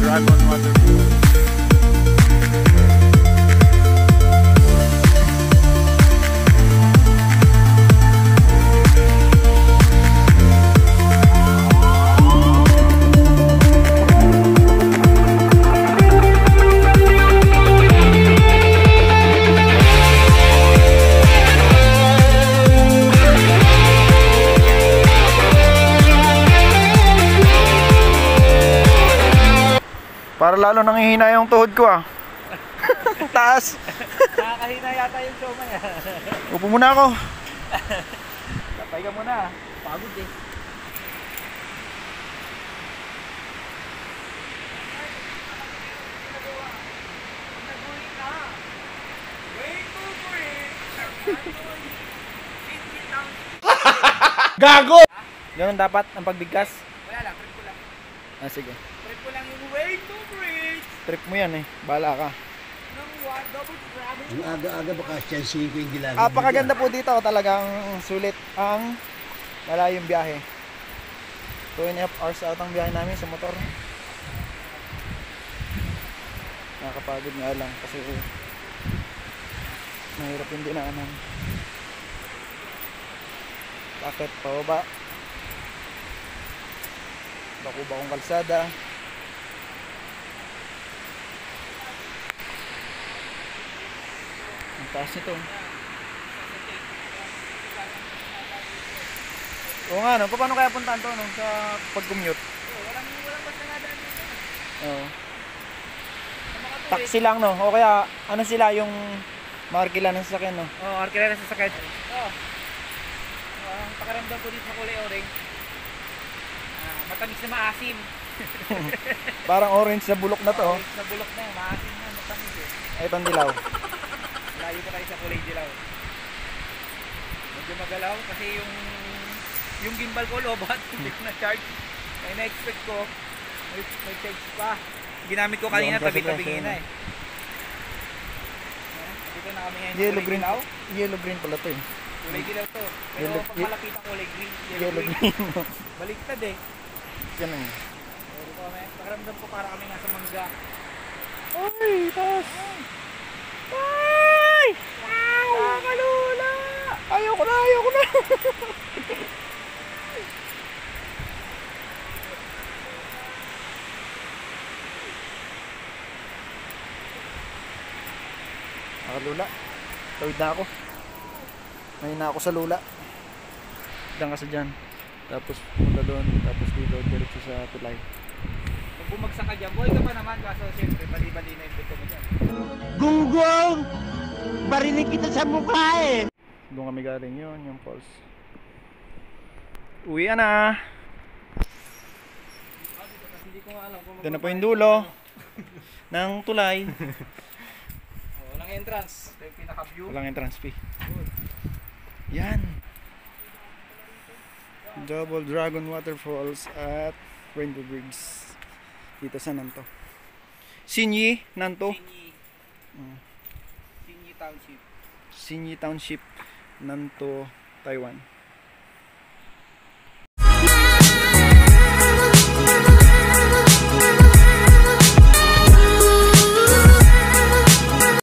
Dragon Waterfall. Para lalo nangihina yung tuhod ko ah. Taas. Nakakahina yata yung show mo yan. Upo muna ako. Tapay ka muna. Pagod eh. Gago! Ganun dapat ang pagbigkas? Wala lang, trip ko lang. Ah, sige. Trip ko lang yung way to bridge. Trip mo yan eh. Bahala ka. Nang double grabe. Ang aga-aga baka siyansihin ko yung dilaga. Apakaganda po dito. Talagang sulit ang malayong biyahe. 2.5 hours out ang biyahe namin sa motor. Nakakapagod nga lang kasi mahirap yung dinaanan. Bakit pababa? Bako-bakong kalsada. Ang taas nito. Oo nga no, paano kaya puntahan to no, sa pag-commute? Walang basta nga daan dito. Oo. Taxi lang no, o kaya ano sila yung markila ng sasakyan no? Oo, arkila na sa sakit. Oo. Ang pakiramdam ko dito sa kulay orange. Matamis na maasim. Parang orange na bulok na to. Orange na bulok na, maasim na, matamis eh. Ay, itong dilaw. Layo pa tayo sa kulay dilaw. Medyo magalaw kasi yung gimbal ko lobat, hindi ko na-charge. Kaya na-expect ko, may charge pa. Ginamit ko kanina, tabi-tabi na eh. Dito na kami ngayon sa kulay dilaw. Yellow green pala to eh. Kulay dilaw to. Pero Yellow- pag malapit ang kulay green, Yellow green. green. Baliktad eh. Ganun. Pero kami, pakiramdam ko para kami nasa mangga. Ay, taas. Ay! Kalula! Ayoko na, ayoko na. Lula. Tawid na ako. Ngayon na ako sa lula. Diyan kasi dyan. Tapos punta doon. Tapos dito, diretso sa tulay. Kung bumagsak ka dyan, buhay ka pa naman. Kaso siyempre, bali-bali na yung buto mo dyan. Gunggong! Barinig kita sa mukha eh! Doon kami galing yun, yung falls. Uwi na. Hindi ko nga alam kung Doon na po yung dulo ng tulay. walang entrance. Ito yung pinaka-view. Walang entrance fee. Yan. Double Dragon Waterfalls at Rainbow Bridge. Dito sa Nanto. Sinyi, Nanto. Sinyi Township. Sinyi Township, Nanto, Taiwan.